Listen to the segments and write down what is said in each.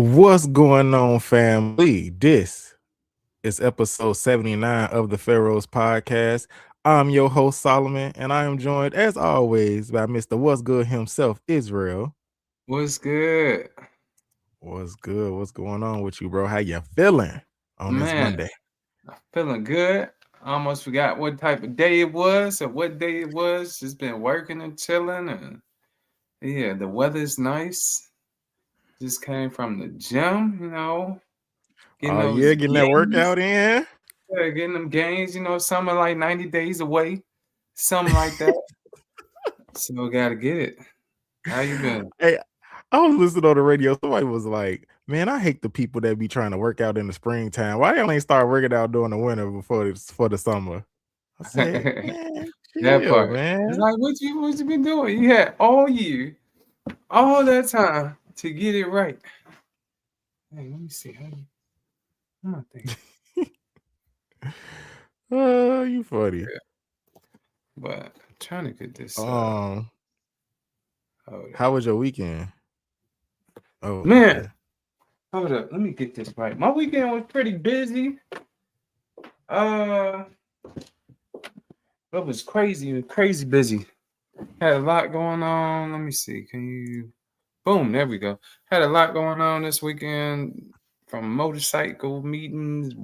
What's going on, family? This is episode 79 of the Pharaohs Podcast. I'm your host, Solomon, and I am joined, as always, by Mr. What's Good himself, Israel. What's good? What's good? What's going on with you, bro? How you feeling on this Man, Monday? I'm feeling good. I almost forgot what type of day it was or what day it was. Just been working and chilling, and yeah, the weather's nice. Just came from the gym, getting Oh, those yeah, getting that gains. workout in? Getting them gains, some are like 90 days away, something like that. So gotta get it. How you been? Hey, I was listening on the radio. Somebody was like, man, I hate the people that be trying to work out in the springtime. Why y'all ain't start working out during the winter for the summer? I said, man, That chill, part. It's man. like what you been doing? You had all year, all that time to get it right. Hey, let me see. How am I thinking? Oh, you funny. But I'm trying to get this. Um, Hold how up, was your weekend? Oh, man. okay. Hold up. Let me get this right. My weekend was pretty busy. Uh, it was crazy busy. Had a lot going on. Let me see. Can you? Boom. There we go. Had a lot going on this weekend. From motorcycle meetings,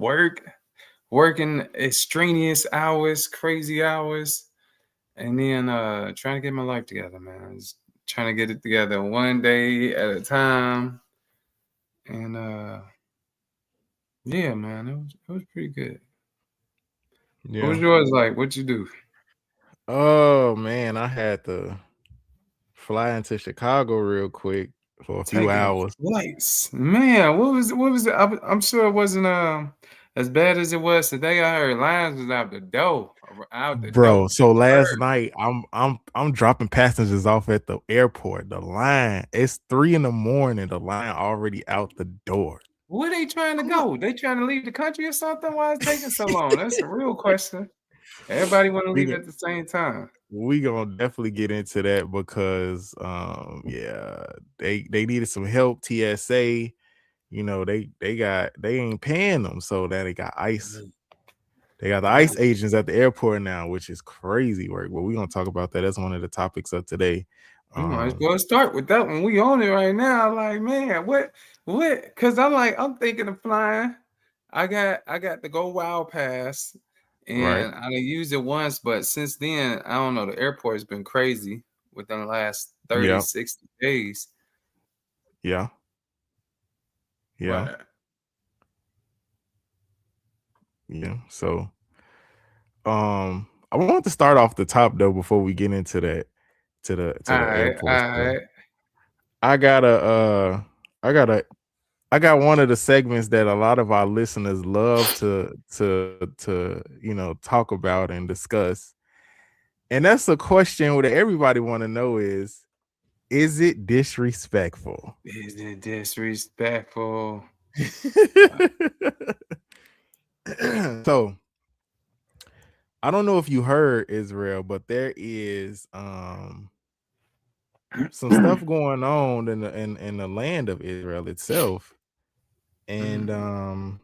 working extraneous hours, crazy hours, and then trying to get my life together, man. Just trying to get it together one day at a time. And yeah, man, it was pretty good. What was Yeah. yours like? What you do? Oh man, I had to fly into Chicago real quick for a few Taking hours. flights. Man, what was it? I'm sure it wasn't as bad as it was today. I heard lines was out the door. Out the Bro, door. so last Heard. night I'm dropping passengers off at the airport. The line, it's 3 a.m. The line already out the door. Where they trying to I'm like, go? They trying to leave the country or something? Why is it taking so long? That's a real question. Everybody want to we leave gon- at the same time. we gonna definitely get into that because yeah, they needed some help. TSA, they ain't paying them, so that they got ICE. They got the Damn. ICE agents at the airport now, which is crazy work. But we're gonna talk about that. That's one of the topics of today. We might as Um, well start with that one. We on it right now. Like, man, what? Because I'm thinking of flying. I got the Go Wild Pass, right. and I used it once, but since then, I don't know. The airport has been crazy within the last 30, Yeah, 60 days. yeah, yeah, But yeah. So I want to start off the top though before we get into that to all the right, all airport stuff. right. I got a I got a I got one of the segments that a lot of our listeners love to talk about and discuss. And that's a question that everybody want to know is it disrespectful? Is it disrespectful? So I don't know if you heard Israel, but there is some stuff going on in the land of Israel itself. And Mm.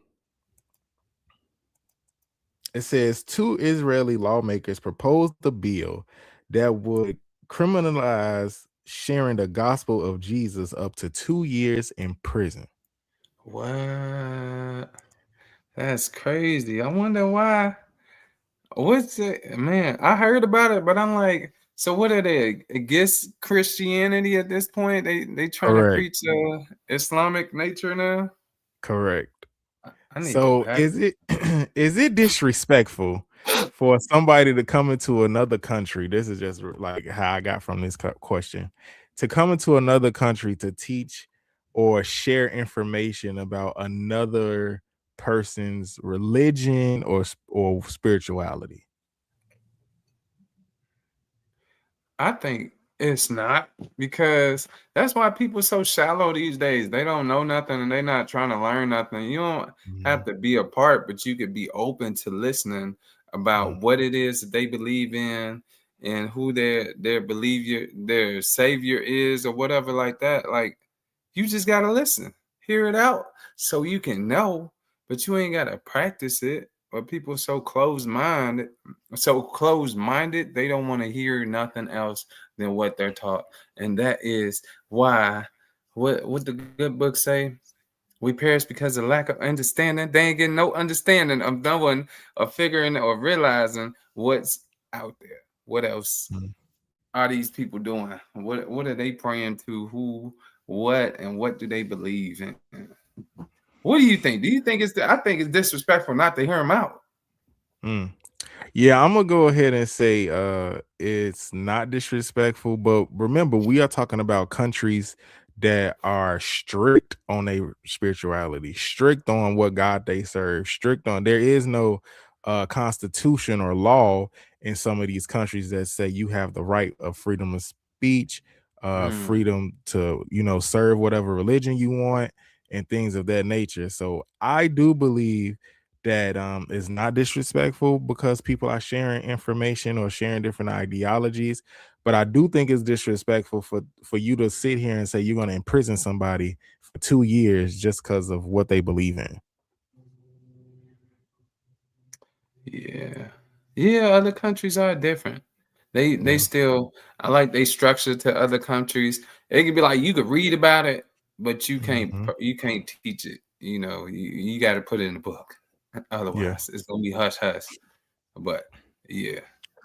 it says two Israeli lawmakers proposed a bill that would criminalize sharing the gospel of Jesus up to 2 years in prison. What? That's crazy. I wonder why. What's it, man? I heard about it, but I'm like, so what are they against Christianity at this point? They trying to Correct. preach Islamic nature now. Correct. I need to go So back. is it is it disrespectful for somebody to come into another country? This is just like how I got from this question. To come into another country to teach or share information about another person's religion or spirituality. I think it's not because that's why people so shallow these days. They don't know nothing and they're not trying to learn nothing. You don't have Mhm. to be a part, but you could be open to listening about Mm. what it is that they believe in and who their savior is or whatever like that. Like you just gotta listen. hear it out so you can know, but you ain't gotta practice it. But people so closed minded, they don't want to hear nothing else than what they're taught. And that is why what the good book say? We perish because of lack of understanding. They ain't getting no understanding of knowing or figuring or realizing what's out there. What else Mm. are these people doing? What are they praying to? Who, what, and what do they believe in? What do you think? Do you think I think it's disrespectful not to hear them out. Mm. Yeah, I'm gonna go ahead and say it's not disrespectful, but remember we are talking about countries that are strict on their spirituality, strict on what God they serve, strict on there is no constitution or law in some of these countries that say you have the right of freedom of speech, Mm. freedom to, serve whatever religion you want and things of that nature. So I do believe that is not disrespectful because people are sharing information or sharing different ideologies, but I do think it's disrespectful for you to sit here and say you're going to imprison somebody for 2 years just because of what they believe in. Yeah. Yeah, other countries are different. They Yeah. still I like they structure to other countries. It could be like you could read about it, but Mhm. you can't teach it. You got to put it in the book. Yeah. Otherwise, it's gonna be hush hush. But yeah.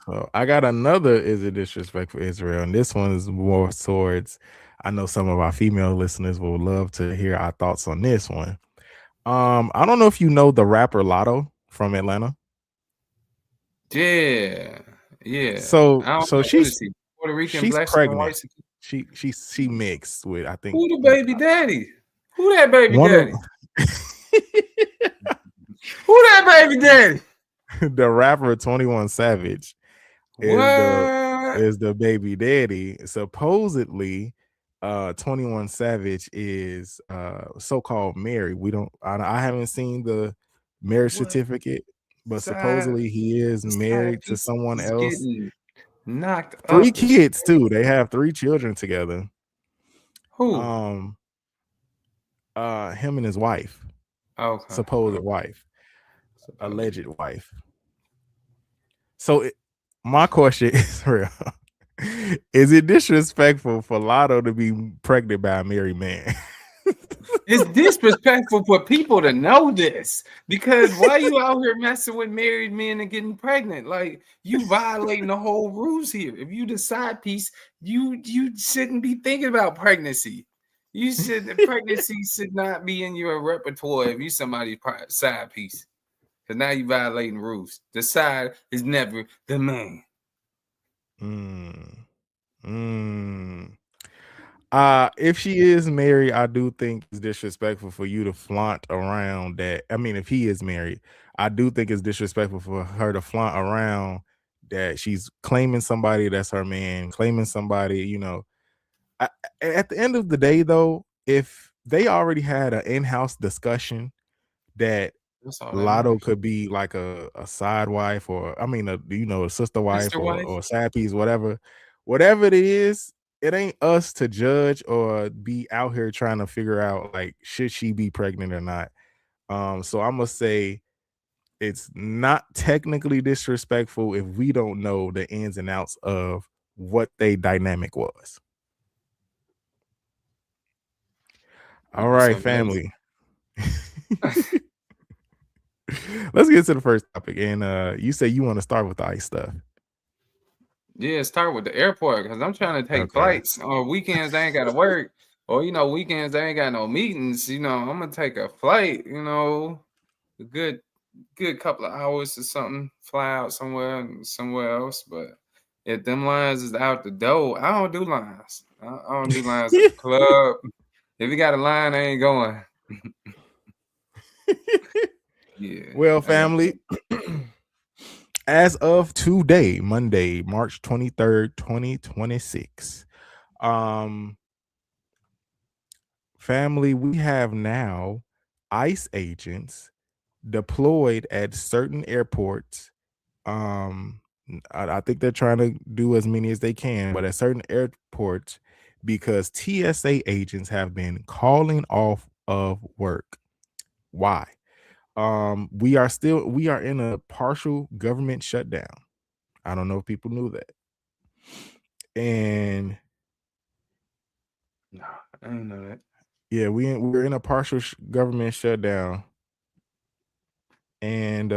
So I got another is a disrespect for Israel, and this one is more towards. I know some of our female listeners will love to hear our thoughts on this one. I don't know if you know the rapper Lotto from Atlanta. Yeah. Yeah. So I don't so know what she's is he? Puerto Rican, she's black skin, pregnant. white skin. She mixed with I think Who the baby daddy? Who that baby one of daddy? Who that baby daddy? the rapper 21 Savage is the What? is the baby daddy. Supposedly, 21 Savage is so-called married. I haven't seen the marriage What? certificate, but Side supposedly he is the side married to piece someone is else. getting knocked Three up and shit. kids too. They have three children together. Who? Um him and his wife, Okay. supposed Okay. wife, Supposed. alleged wife. So my question is real. Is it disrespectful for Lotto to be pregnant by a married man? It's disrespectful for people to know this because why you out here messing with married men and getting pregnant? Like you violating the whole rules here. If you the side piece, you shouldn't be thinking about pregnancy. Pregnancy should not be in your repertoire if you somebody's side piece. Because now you violating rules. The side is never the main. Mm, mm. If she is married, I do think it's disrespectful for you to flaunt around that. I mean, if he is married, I do think it's disrespectful for her to flaunt around that she's claiming somebody that's her man, claiming somebody, I, at the end of the day, though, if they already had an in-house discussion that That's all that Lotto matters. could be like a side wife, or I mean, a sister wife Sister or wife? a side piece, whatever it is. It ain't us to judge or be out here trying to figure out like should she be pregnant or not. So I'm gonna say it's not technically disrespectful if we don't know the ins and outs of what they dynamic was. All That's right, amazing. family. Let's get to the first topic. And you say you want to start with the ice stuff. Yeah, start with the airport because I'm trying to take Okay. flights on weekends. They ain't got to work, or weekends they ain't got no meetings. I'm gonna take a flight. A good couple of hours or something. Fly out somewhere else. But if them lines is out the door, I don't do lines. I don't do lines at the club. If you got a line, I ain't going. Yeah, Well, I got family, as of today, Monday, March 23rd, 2026, um, family, we have now ICE agents deployed at certain airports. Um, I think they're trying to do as many as they can, but at certain airports, because TSA agents have been calling off of work. Why? We are in a partial government shutdown. I don't know if people knew that. And No, I didn't know that. yeah, we're in a partial government shutdown. And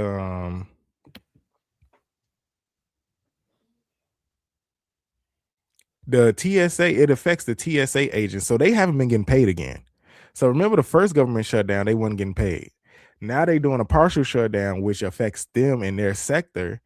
the TSA, it affects the TSA agents, so they haven't been getting paid again. So remember the first government shutdown, they weren't getting paid. Now they're doing a partial shutdown, which affects them in their sector,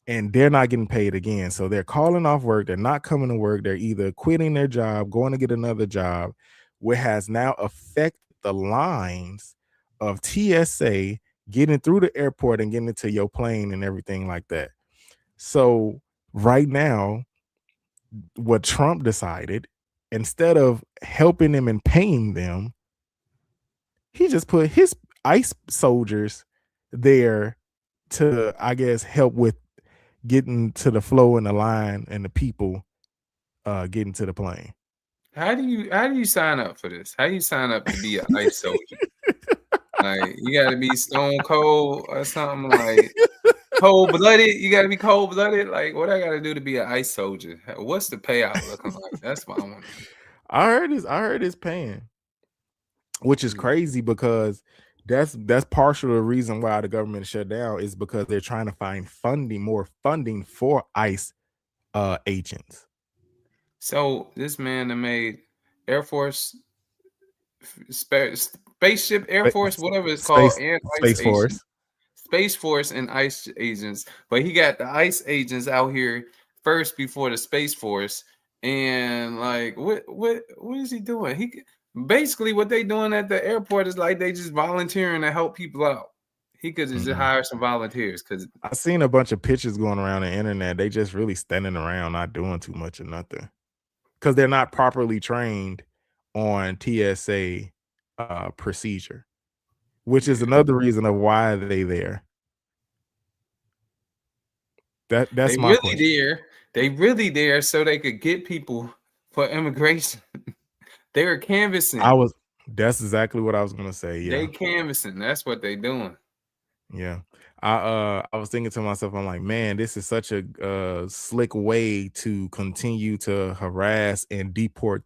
and they're not getting paid again. So they're calling off work. They're not coming to work. They're either quitting their job, going to get another job, which has now affected the lines of TSA getting through the airport and getting into your plane and everything like that. So right now, what Trump decided, instead of helping them and paying them, he just put his ICE soldiers there to, I guess, help with getting to the flow and the line and the people getting to the plane. How do you sign up for this? How do you sign up to be an ICE soldier? Like, you got to be stone cold or something, like cold blooded. You got to be cold blooded. Like, what I got to do to be an ICE soldier? What's the payout looking like? That's what I want to know. I heard it's paying, which is crazy because that's partial the reason why the government shut down is because they're trying to find more funding for ICE agents. So this man that made Air Force, spaceship Air Force, whatever it's called, and Space Force. Space Force and ICE agents, but he got the ICE agents out here first before the Space Force. And like, what is he doing? He basically what they doing at the airport is like they just volunteering to help people out. He could just hire some volunteers because I seen a bunch of pictures going around the internet. They just really standing around, not doing too much or nothing, because they're not properly trained on TSA procedure, which is another reason of why they there. That's they my really question. they really there so they could get people for immigration. They were canvassing. That's exactly what I was gonna say. Yeah. They canvassing. That's what they doing. Yeah. I was thinking to myself, I'm like, man, this is such a slick way to continue to harass and deport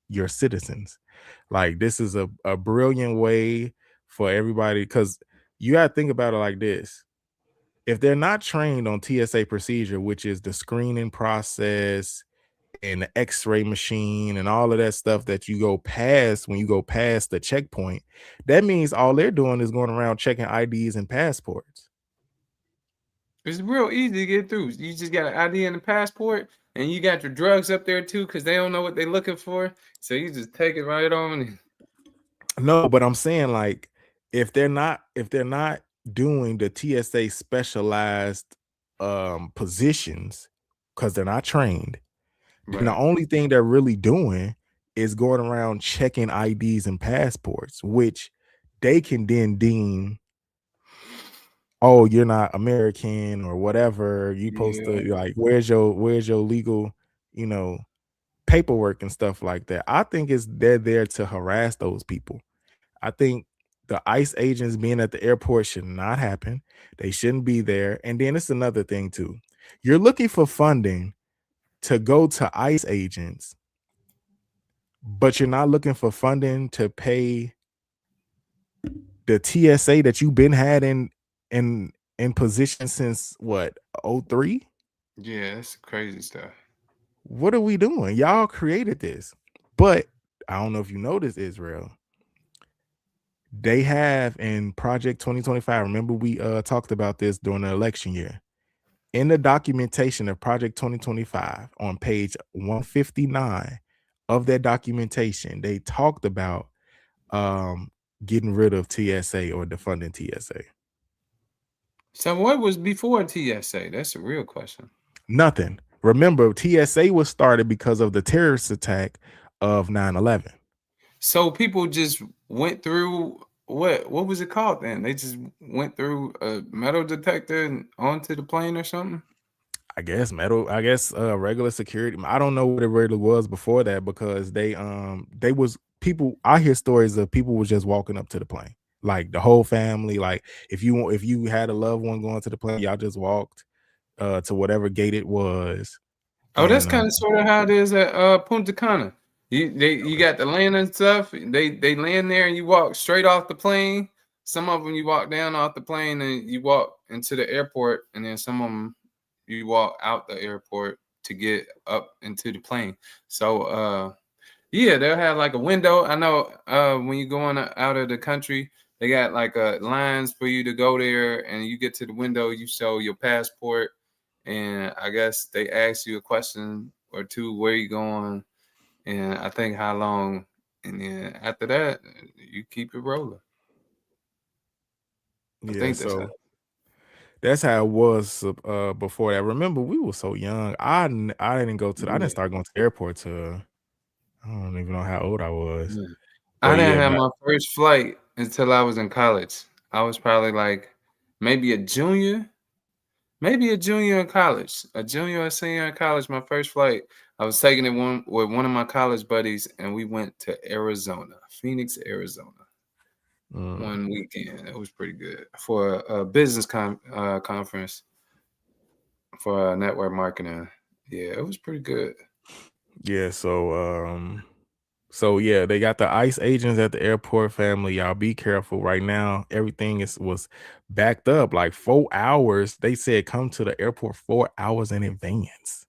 your citizens. Like, this is a brilliant way for everybody, because you gotta think about it like this. If they're not trained on TSA procedure, which is the screening process and the x-ray machine and all of that stuff that you go past when you go past the checkpoint, that means all they're doing is going around checking IDs and passports. It's real easy to get through. You just got an ID and a passport, and you got your drugs up there too, because they don't know what they're looking for. So you just take it right on. No, but I'm saying, like, if they're not doing the TSA specialized positions because they're not trained, then the only thing they're really doing is going around checking IDs and passports, which they can then deem, oh, you're not American or whatever. You supposed to, like, where's your legal, paperwork and stuff like that. I think they're there to harass those people. I think the ICE agents being at the airport should not happen. They shouldn't be there. And then it's another thing too. You're looking for funding to go to ICE agents, but you're not looking for funding to pay the TSA that you've been had in position since what, 03? Yeah, it's crazy stuff. What are we doing? Y'all created this. But I don't know if you noticed, Israel. They have in Project 2025. Remember, we talked about this during the election year. In the documentation of Project 2025, on page 159 of that documentation, they talked about getting rid of TSA or defunding TSA. So what was before TSA? That's a real question. Nothing. Remember, TSA was started because of the terrorist attack of 9/11. So people just went through what was it called then? They just went through a metal detector and onto the plane or something? I guess regular security. I don't know what it really was before that, because they was people, I hear stories of people was just walking up to the plane, like the whole family. Like if you had a loved one going to the plane, y'all just walked to whatever gate it was, Oh, that's and kind of sort of how it is at Punta Cana. You got the land and stuff. They land there and you walk straight off the plane. Some of them you walk down off the plane and you walk into the airport, and then some of them you walk out the airport to get up into the plane. So yeah, they'll have like a window. I know when you're going out of the country, they got like lines for you to go there, and you get to the window, you show your passport, and I guess they ask you a question or two, where you going, and I think how long, and then after that, you keep it rolling. I yeah, think that's so that's how it was before that. Remember, we were so young. I didn't go to I didn't yeah. start going to the airport to I don't even know how old I was. Yeah. I But didn't yeah, have back, my first flight until I was in college. I was probably like maybe a junior. Maybe a junior in college, a junior or senior in college. My first flight, I was taking it one with one of my college buddies, and we went to Arizona, Phoenix, Arizona, mm, one weekend. It was pretty good for a business conference for network marketing. Yeah, it was pretty good. yeah, so yeah, they got the ICE agents at the airport. Family, y'all be careful right now. Everything is was backed up like 4 hours. They said come to the airport 4 hours in advance.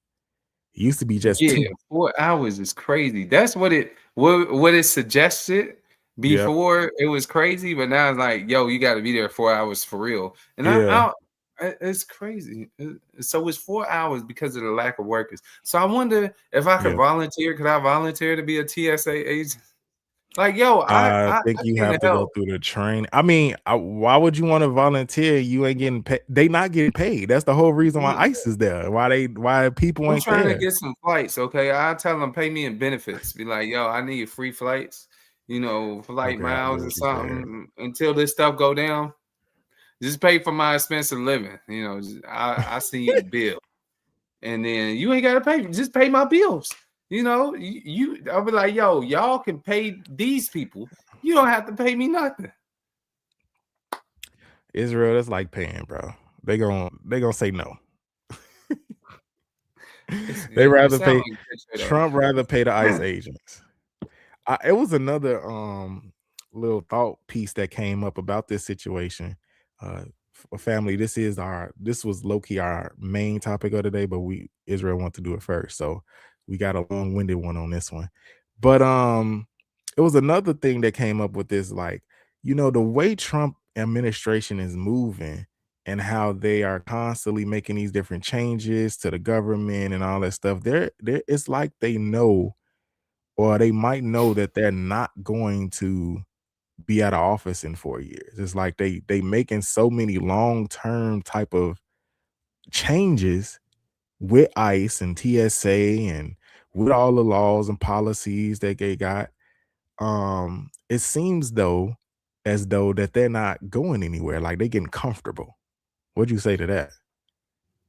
It used to be just Yeah, two. 4 hours is crazy. That's what it suggested Yep. before. It was crazy, but now it's like, yo, you got to be there 4 hours for real. And Yeah. it's crazy. So it's 4 hours because of the lack of workers. So I wonder if I could Yeah. volunteer. Could I volunteer to be a TSA agent? Like, yo, I I think you came have to to go help. through the train. I mean, why would you want to volunteer? You ain't getting paid. They not getting paid. That's the whole reason why Yeah. ICE is there. Why people I'm ain't trying to there. get some flights, okay? I'll tell them pay me in benefits. Be like, yo, I need free flights, flight Okay, I get miles or what you said. something until this stuff go down. Just pay for my expensive living. I see you the bill. And then you ain't gotta pay, just pay my bills. I'll be like, yo, y'all can pay these people. You don't have to pay me nothing. Israel, that's like paying, bro. They gonna say no. They It rather sounds pay like a good trade-off. Trump rather pay the ICE agents. It was another little thought piece that came up about this situation. Uh Family, this was low-key our main topic of the day, but we Israel want to do it first. So we got a long-winded one on this one. But it was another thing that came up with this, like, the way Trump administration is moving and how they are constantly making these different changes to the government and all that stuff. It's like they know, or they might know, that they're not going to be out of office in 4 years. It's like they making so many long-term type of changes with ICE and TSA and with all the laws and policies that they got. It seems though as though that they're not going anywhere, like they getting comfortable. What'd you say to that?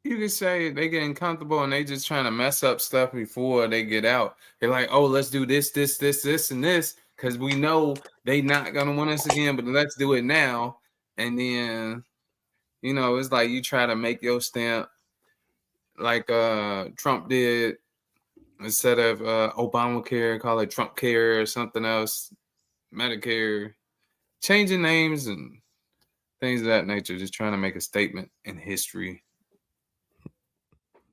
You could say they getting comfortable and they just trying to mess up stuff before they get out. They're like, oh, let's do this, and this, because we know they not gonna want us again, but let's do it now. And then, it's like you try to make your stamp like Trump did instead of Obamacare, call it Trump Care or something else, Medicare, changing names and things of that nature, just trying to make a statement in history.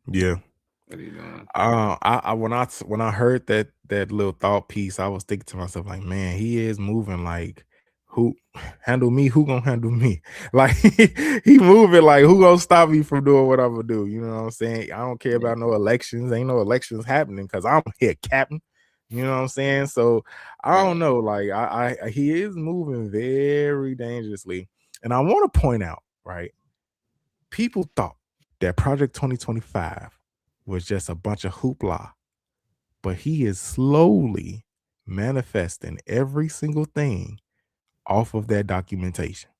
Yeah. What are you doing? I when I heard that little thought piece, I was thinking to myself, like, man, he is moving like, who handle me? Who gonna handle me? Like he moving like, who gonna stop me from doing what I'm gonna do? You know what I'm saying? I don't care about no elections. Ain't no elections happening because I'm here, Captain. You know what I'm saying? So I don't Right. know. Like he is moving very dangerously, and I want to point out, right? People thought that Project 2025 was just a bunch of hoopla, but he is slowly manifesting every single thing off of that documentation.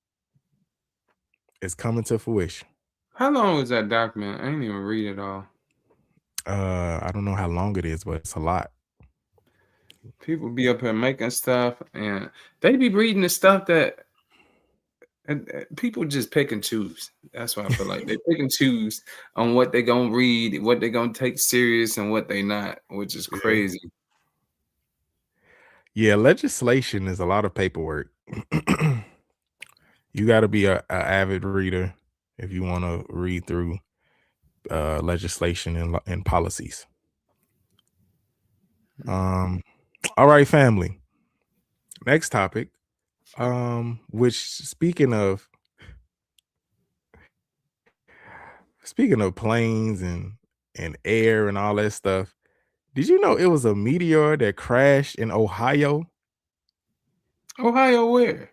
It's coming to fruition. How long was that document? I didn't even read it all. I don't know how long it is, but it's a lot. People be up here making stuff, and they be reading the stuff that and people just pick and choose. That's what I feel like. They pick and choose on what they gonna read, what they gonna take serious, and what they not, which is Yeah. crazy. Yeah, legislation is a lot of paperwork. You got to be a avid reader if you want to read through legislation and policies. All right, family. Next topic. Which speaking of planes and air and all that stuff, did you know it was a meteor that crashed in Ohio? Ohio, where?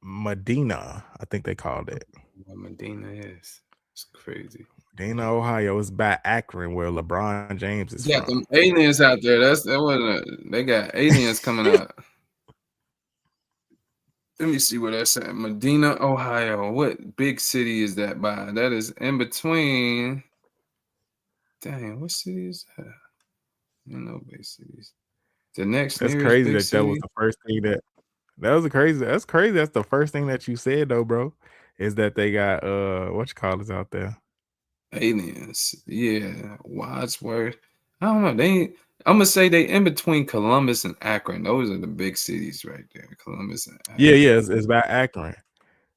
Medina, I think they called it. What Medina is. It's crazy. Medina, Ohio. It's by Akron, where LeBron James is Got from. them aliens out there. That wasn't. They got aliens coming out. Let me see where that's at. Medina, Ohio. What big city is that by? That is in between. Dang, what city is that? You know, big cities. The next That's nearest crazy big that was city. the first thing that's crazy. That's the first thing that you said though, bro. Is that they got what you call this out there? Aliens. Yeah. Wadsworth. I don't know. I'm gonna say they in between Columbus and Akron. Those are the big cities right there. Columbus and Akron. Yeah, it's by Akron.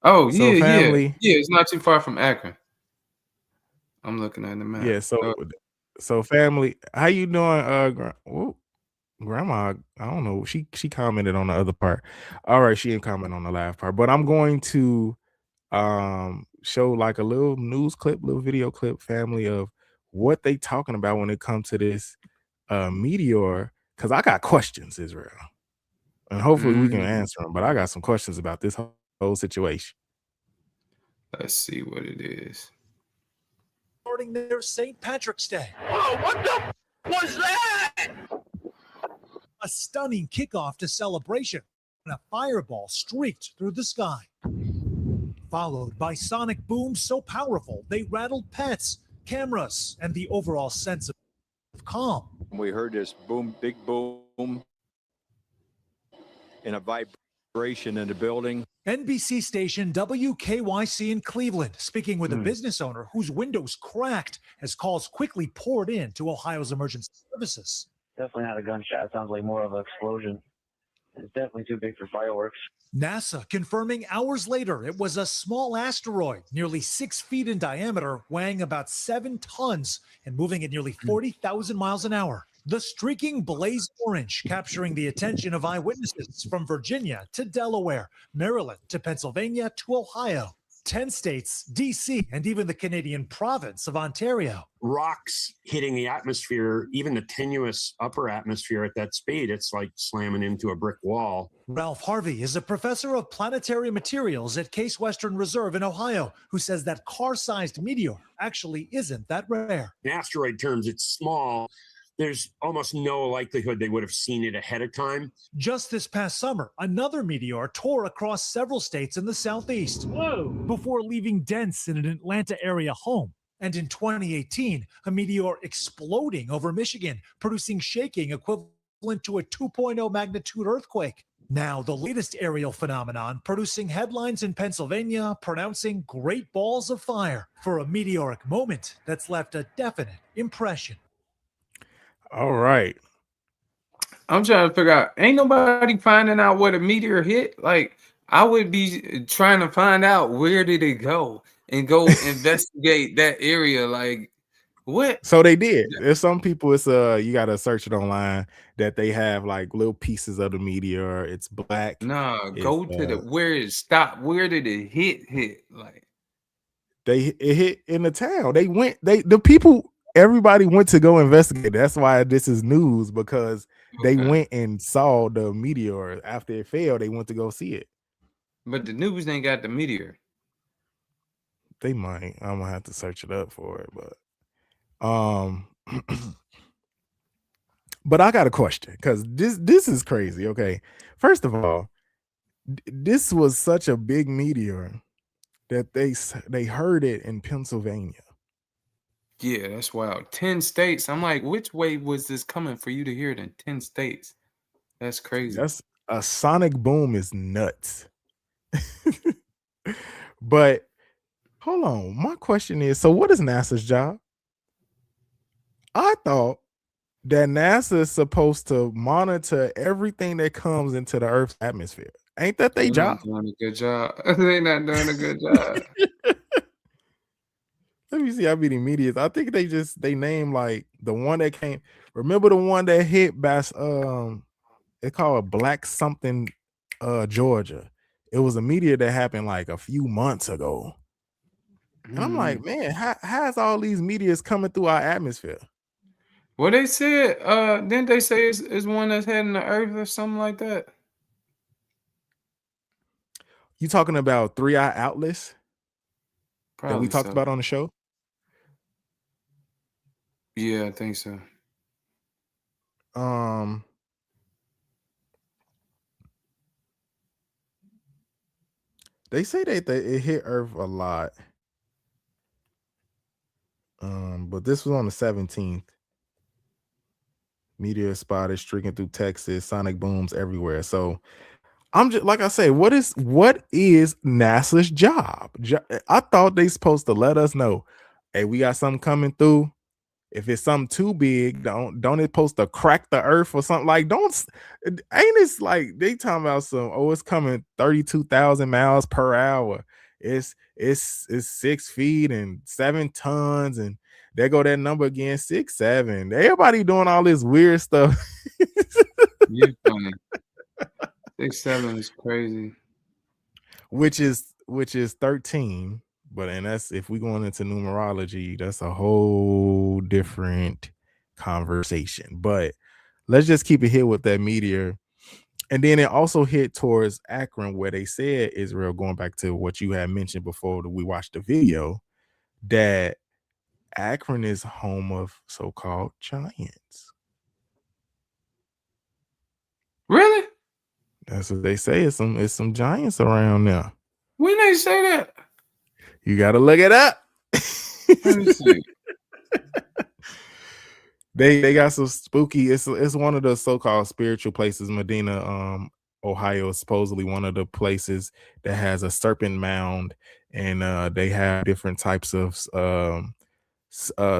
Oh, So yeah. family, Yeah, it's not too far from Akron. I'm looking at the map. yeah, so family, how you doing? Grandma, I don't know. She commented on the other part. All right, she didn't comment on the last part, but I'm going to show like a little news clip, little video clip, family, of what they talking about when it comes to this meteor. Because I got questions, Israel, and hopefully we can answer them. But I got some questions about this whole situation. Let's see what it is. Starting their St. Patrick's Day. Oh, what the was that? A stunning kickoff to celebration when a fireball streaked through the sky, followed by sonic booms so powerful they rattled pets, cameras, and the overall sense of calm. We heard this boom, big boom, and a vibration in the building. NBC station WKYC in Cleveland speaking with a business owner whose windows cracked as calls quickly poured in to Ohio's emergency services. Definitely not a gunshot. It sounds like more of an explosion. It's definitely too big for fireworks. NASA confirming hours later it was a small asteroid, nearly 6 feet in diameter, weighing about 7 tons and moving at nearly 40,000 miles an hour. The streaking blaze orange capturing the attention of eyewitnesses from Virginia to Delaware, Maryland to Pennsylvania to Ohio. 10 states, D.C., and even the Canadian province of Ontario. Rocks hitting the atmosphere, even the tenuous upper atmosphere at that speed, it's like slamming into a brick wall. Ralph Harvey is a professor of planetary materials at Case Western Reserve in Ohio, who says that car-sized meteor actually isn't that rare. In asteroid terms, it's small. There's almost no likelihood they would have seen it ahead of time. Just this past summer, another meteor tore across several states in the southeast. Whoa. Before leaving dents in an Atlanta area home. And in 2018, a meteor exploding over Michigan, producing shaking equivalent to a 2.0 magnitude earthquake. Now, the latest aerial phenomenon producing headlines in Pennsylvania pronouncing great balls of fire for a meteoric moment that's left a definite impression. All right. I'm trying to figure out, ain't nobody finding out what a meteor hit? Like, I would be trying to find out where did it go and go investigate that area. Like, what? So they did. There's some people, it's you gotta search it online, that they have like little pieces of the meteor. It's black. Nah, It's, go to the where it stopped. Where did it hit? Like, it hit in the town. Everybody went to go investigate. That's why this is news, because they went and saw the meteor. After it fell, they went to go see it. But the news ain't got the meteor. They might. I'm gonna have to search it up for it, but but I got a question, because this is crazy. Okay, first of all, this was such a big meteor that they heard it in Pennsylvania. Yeah, that's wild. 10 states. I'm like, which way was this coming for you to hear it in 10 states? That's crazy. That's a sonic boom is nuts. But hold on. My question is, so what is NASA's job? I thought that NASA is supposed to monitor everything that comes into the Earth's atmosphere. Ain't that their They're job? not doing a good job. They're not doing a good job. Let me see how many medias. I think they named like the one that came. Remember the one that hit it called Black something Georgia. It was a meteor that happened like a few months ago. And I'm like, man, how's all these meteors coming through our atmosphere? Well, they said, didn't they say it's one that's heading to Earth or something like that? You talking about 3-eye Atlas that we Probably talked so. about on the show? Yeah, I think so. They say that it hit Earth a lot. But this was on the 17th. Meteor spotted streaking through Texas, sonic booms everywhere. So I'm just like I say, what is NASA's job? I thought they supposed to let us know, hey, we got something coming through. If it's something too big, don't it supposed to crack the earth or something? Like, ain't it's like they talking about it's coming 32,000 miles per hour. It's 6 feet and 7 tons, and there go that number again, 6, 7. Everybody doing all this weird stuff. You're funny. 6, 7 is crazy. Which is 13. And that's if we going into numerology, that's a whole different conversation. But let's just keep it here with that meteor. And then it also hit towards Akron, where they said, Israel, going back to what you had mentioned before that we watched the video, that Akron is home of so-called giants. Really? That's what they say. It's some giants around there. When they say that? You gotta look it up. Let me see. They got some spooky. It's one of the so-called spiritual places. Medina, Ohio is supposedly one of the places that has a serpent mound, and they have different types of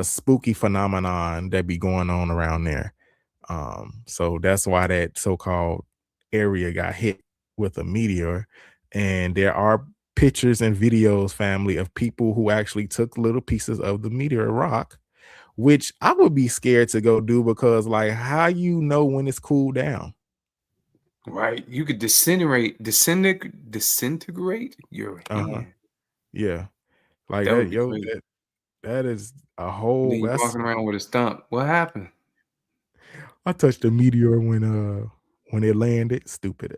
spooky phenomenon that be going on around there. So that's why that so-called area got hit with a meteor. And there are pictures and videos, family, of people who actually took little pieces of the meteor rock, which I would be scared to go do, because like, how you know when it's cooled down? Right. You could disintegrate your hand. Yeah. Like That would that, be yo, crazy. that is a And whole then you walking around with a stump. What happened? I touched a meteor when it landed. Stupid.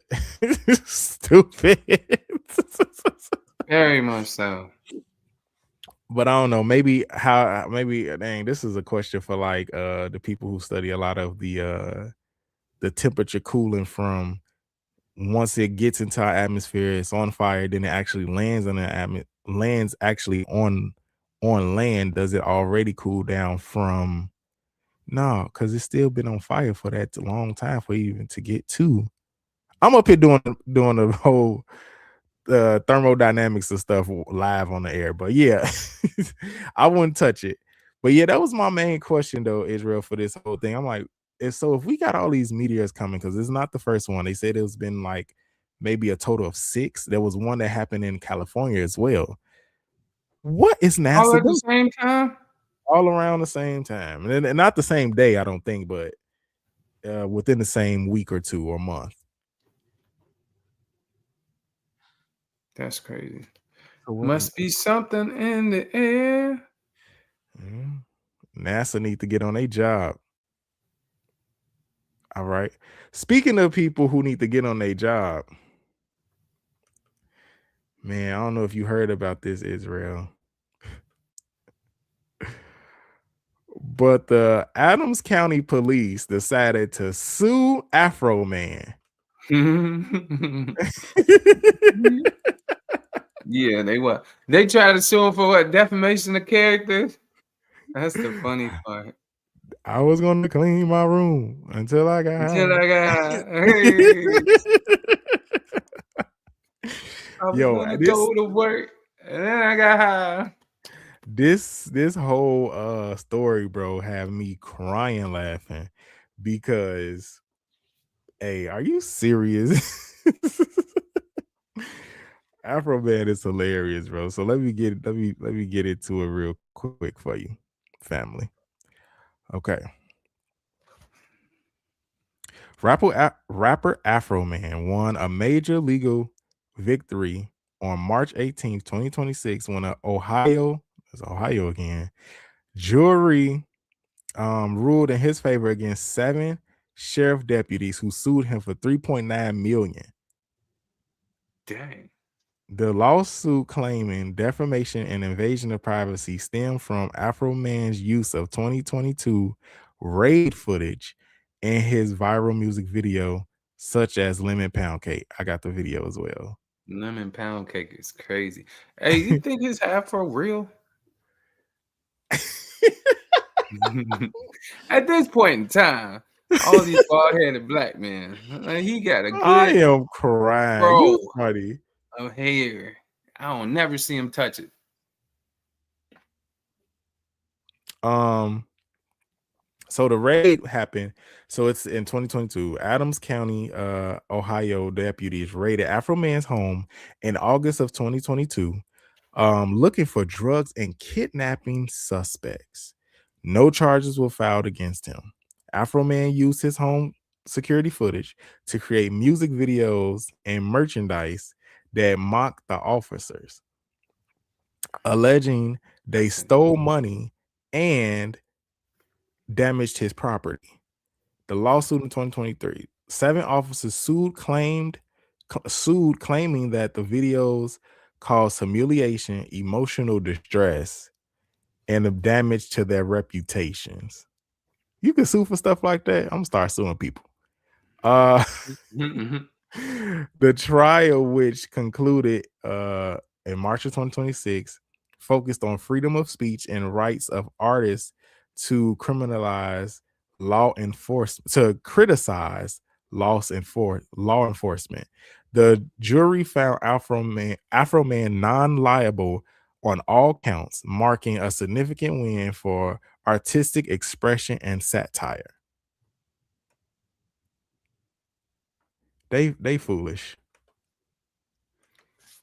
Stupid. Very much so. But I don't know. Maybe dang, this is a question for like the people who study a lot of the temperature cooling from once it gets into our atmosphere, it's on fire, then it actually lands on lands actually on land. Does it already cool down from? No, because it's still been on fire for that long time for even to get to. I'm up here doing the whole thermodynamics and stuff live on the air, but yeah, I wouldn't touch it. But yeah, that was my main question though, Israel, for this whole thing. I'm like, if we got all these meteors coming, because it's not the first one. They said it's been like maybe a total of 6. There was one that happened in California as well. What is NASA All at the doing? same time? All around the same time, and not the same day, I don't think, but within the same week or 2 or month. That's crazy. So Must be something in the air. NASA need to get on their job. All right. Speaking of people who need to get on their job, man, I don't know if you heard about this, Israel, but the Adams County Police decided to sue Afroman. Yeah, they tried to sue him for what? Defamation of character? That's the funny part. I was gonna clean my room until I got Until high. I got hey, I was Yo, gonna go to work and then I got high. this whole story, bro, have me crying laughing because, hey, are you serious? Afroman is hilarious, bro. So let me get into it real quick for you, family. Okay. Rapper Afroman won a major legal victory on March 18th, 2026, when that's Ohio again, jury ruled in his favor against 7 sheriff deputies who sued him for 3.9 million. Dang. The lawsuit claiming defamation and invasion of privacy stemmed from Afroman's use of 2022 raid footage in his viral music video, such as Lemon Pound Cake. I got the video as well. Lemon pound cake is crazy. Hey, you think his afro real? At this point in time, all these bald-headed black men, like, he got a I good am crying. Bro. You funny. of hair. I don't never see him touch it. So the raid happened. So it's in 2022. Adams County, Ohio deputies raided Afroman's home in August of 2022, looking for drugs and kidnapping suspects. No charges were filed against him. Afroman used his home security footage to create music videos and merchandise that mocked the officers, alleging they stole money and damaged his property. The lawsuit in 2023, 7 officers sued, claiming that the videos caused humiliation, emotional distress, and the damage to their reputations. You can sue for stuff like that. I'm gonna start suing people. The trial, which concluded in March of 2026, focused on freedom of speech and rights of artists to criticize law enforcement. The jury found Afroman non-liable on all counts, marking a significant win for artistic expression and satire. They foolish.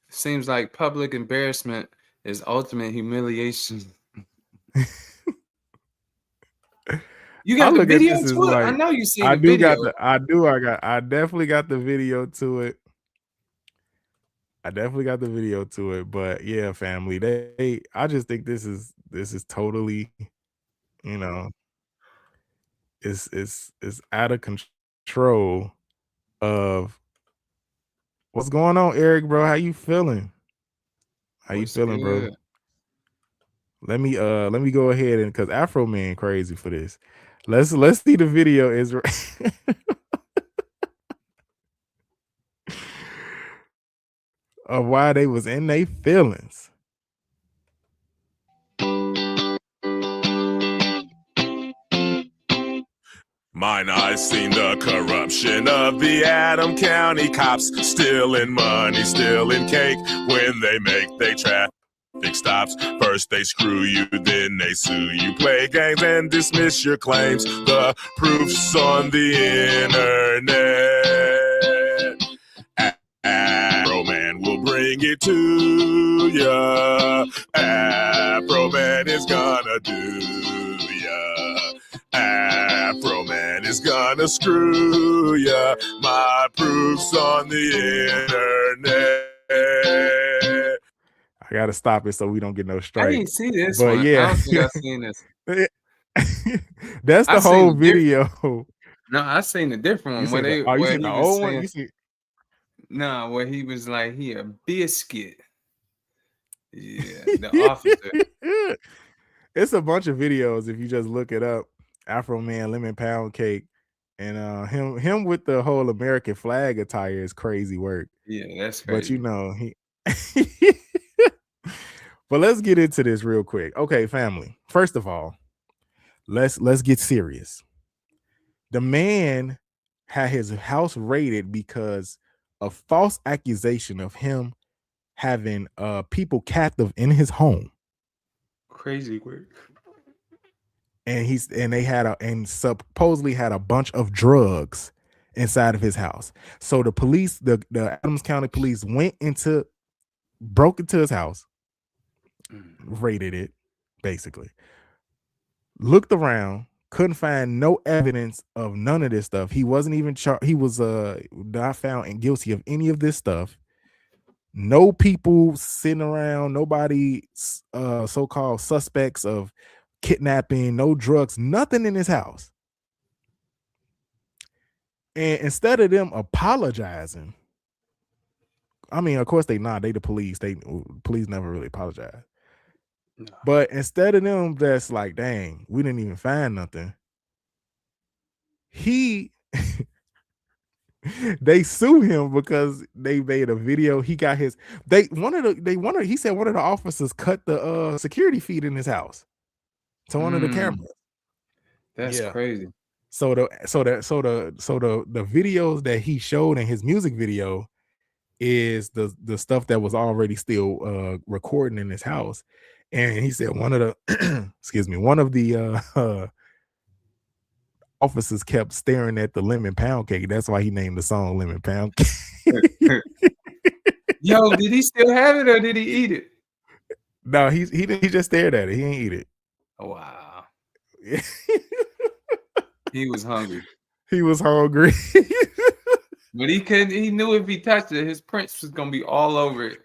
Seems like public embarrassment is ultimate humiliation. You got the video to it? Like, I know you seen I the do video. I definitely got the video to it. But yeah, family, I just think this is totally, you know, it's out of control of what's going on, Eric, bro. How you feeling? What's Bro? good? Let me go ahead and because Afroman crazy for this. Let's see the video is of why they was in their feelings. Mine eyes seen the corruption of the Adam County cops, stealing money, stealing cake when they make they traffic stops. First they screw you, then they sue you, play games and dismiss your claims. The proof's on the internet. Afroman will bring it to ya. Afroman is gonna do ya. Afroman is gonna screw ya. My proof's on the internet. I gotta stop it so we don't get no I strike. didn't see this But one. yeah. I don't think I've seen this. That's the whole video. No, I seen a different one. You where seen they, the, oh, you where seen he the was old saying, one? You see? no, where he was like, he a biscuit. Yeah, the officer. It's a bunch of videos if you just look it up. Afroman Lemon Pound Cake, and him with the whole American flag attire is crazy work. Yeah, that's crazy. But you know he. But let's get into this real quick. Okay, family. First of all, let's get serious. The man had his house raided because of false accusation of him having people captive in his home. Crazy work. And they had supposedly had a bunch of drugs inside of his house. So the police, the Adams County police broke into his house, raided it, basically. Looked around, couldn't find no evidence of none of this stuff. He wasn't even he was not found guilty of any of this stuff. No people sitting around, nobody so-called suspects of kidnapping, no drugs, nothing in his house. And instead of them apologizing, I mean, of course they the police. Police never really apologize. No. But instead of them that's like, dang, we didn't even find nothing. They sue him because they made a video. He got he said one of the officers cut the security feed in his house to one of the cameras. That's crazy. So the videos that he showed in his music video is the stuff that was already still recording in his house. And he said one of the one of the officers kept staring at the lemon pound cake. That's why he named the song Lemon Pound Cake. Yo, did he still have it or did he eat it? No, he just stared at it. He ain't eat it. Oh, wow. He was hungry. He was hungry. But he knew if he touched it, his prints was gonna be all over it.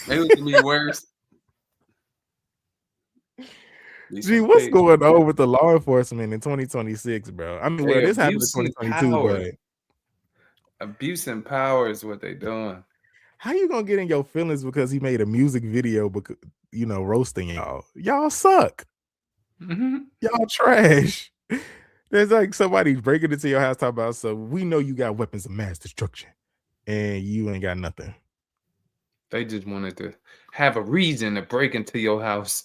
It was gonna be worse. Gee, what's going on with the law enforcement in 2026, bro? I mean, this happened in 2022, but abuse and power is what they doing. How you gonna get in your feelings because he made a music video, because roasting y'all? Y'all suck. Mm-hmm. Y'all trash. There's like somebody breaking into your house talking about, so we know you got weapons of mass destruction, and you ain't got nothing. They just wanted to have a reason to break into your house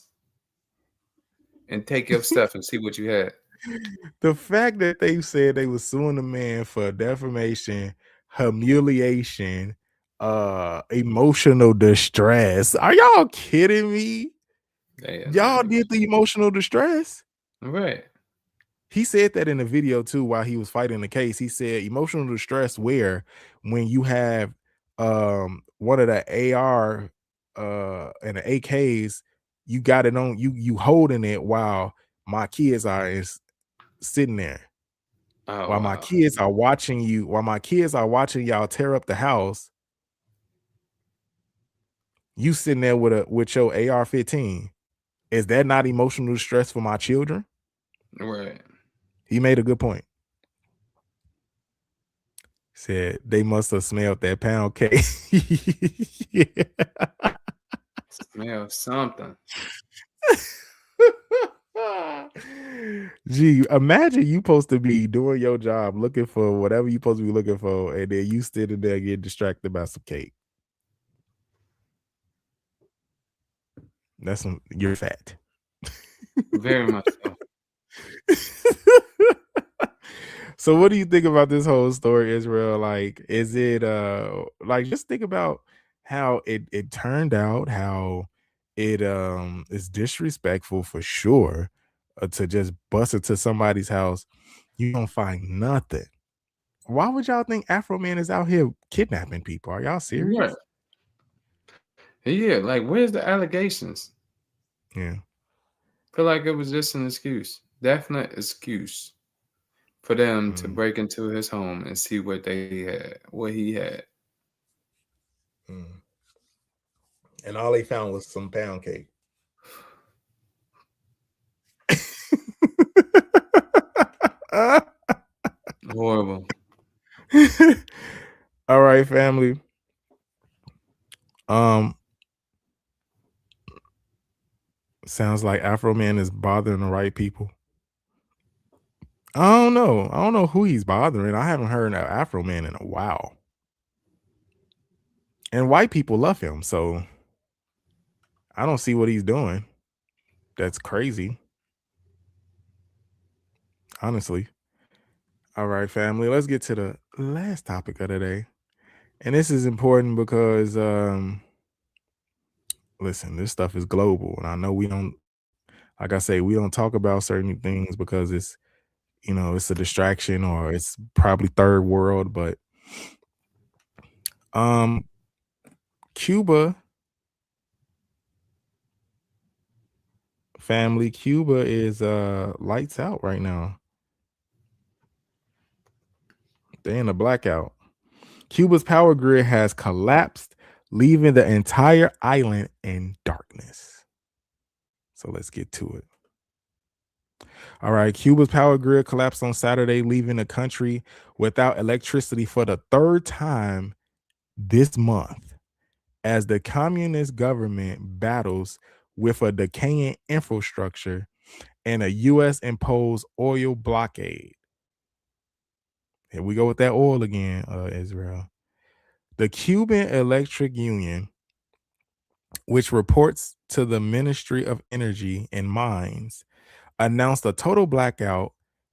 and take your stuff and see what you had. The fact that they said they was suing the man for defamation, humiliation, emotional distress. Are y'all kidding me? Y'all did the emotional distress? Right. He said that in the video too while he was fighting the case. He said emotional distress when you have one of the AR and the AKs, you got it on you holding it while my kids are sitting there. While my kids are watching y'all tear up the house, you sitting there with your AR-15. Is that not emotional distress for my children? Right. He made a good point. Said they must have smelled that pound cake. Yeah. Smell something. Gee, imagine you supposed to be doing your job, looking for whatever you supposed to be looking for, and then you sitting there getting distracted by some cake. You're fat. Very much so. So what do you think about this whole story, Israel? Like, is it just think about how it turned out, how it is disrespectful for sure to just bust into somebody's house. You don't find nothing. Why would y'all think Afroman is out here kidnapping people? Are y'all serious? Yeah, like where's the allegations? Yeah. Feel like it was just an excuse. Definite excuse for them to break into his home and see what he had. And all they found was some pound cake. Horrible. All right, family. Sounds like Afroman is bothering the right people. I don't know who he's bothering. I haven't heard of Afroman in a while. And white people love him, so I don't see what he's doing. That's crazy. honestly. All right, family. Let's get to the last topic of the day. And this is important because listen, this stuff is global. And I know we don't, like I say, we don't talk about certain things because it's, it's a distraction or it's probably third world, but Cuba, family, Cuba is lights out right now. They're in a blackout. Cuba's power grid has collapsed, leaving the entire island in darkness. So let's get to it. All right, Cuba's power grid collapsed on Saturday, leaving the country without electricity for the third time this month as the communist government battles with a decaying infrastructure and a U.S. imposed oil blockade. Here we go with that oil again, Israel. The Cuban Electric Union, which reports to the Ministry of Energy and Mines, announced a total blackout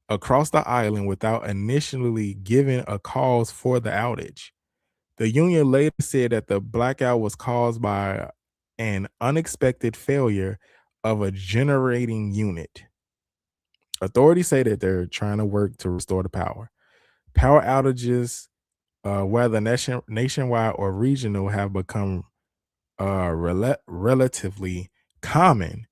across the island without initially giving a cause for the outage. The union later said that the blackout was caused by an unexpected failure of a generating unit. Authorities say that they're trying to work to restore the power. Power outages, whether nationwide or regional, have become relatively common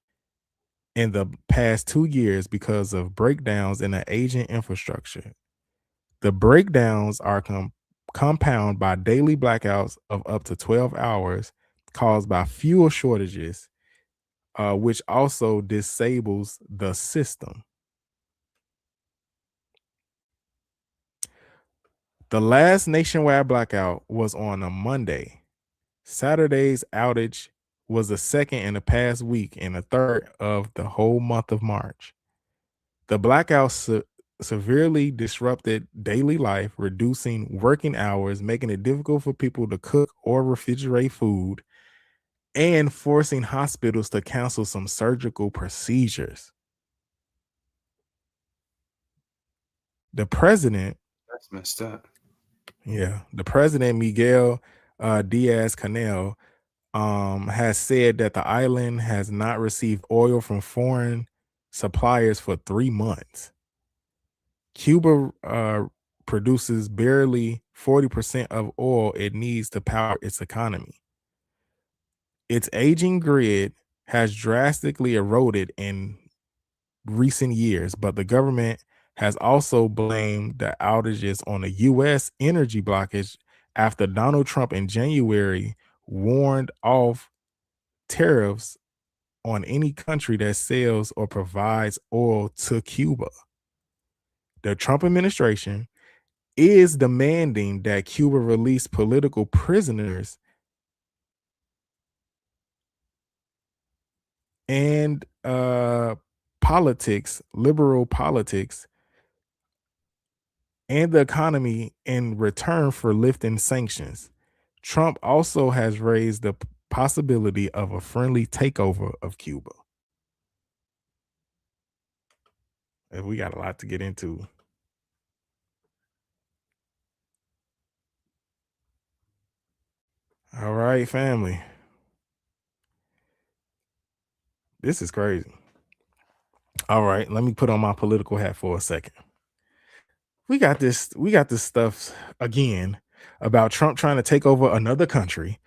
in the past 2 years because of breakdowns in the aging infrastructure. The breakdowns are compounded by daily blackouts of up to 12 hours caused by fuel shortages, which also disables the system. The last nationwide blackout was on a Monday. Saturday's outage was the second in the past week and the third of the whole month of March. The blackout severely disrupted daily life, reducing working hours, making it difficult for people to cook or refrigerate food, and forcing hospitals to cancel some surgical procedures. The president, That's messed up. the president, Miguel Diaz-Canel, has said that the island has not received oil from foreign suppliers for 3 months. Cuba produces barely 40% of oil it needs to power its economy. Its aging grid has drastically eroded in recent years, but the government has also blamed the outages on a U.S. energy blockage after Donald Trump in January warned off tariffs on any country that sells or provides oil to Cuba. The Trump administration is demanding that Cuba release political prisoners and liberal politics, and the economy in return for lifting sanctions. Trump also has raised the possibility of a friendly takeover of Cuba. And we got a lot to get into. All right, family. This is crazy. All right, let me put on my political hat for a second. We got this stuff again about Trump trying to take over another country.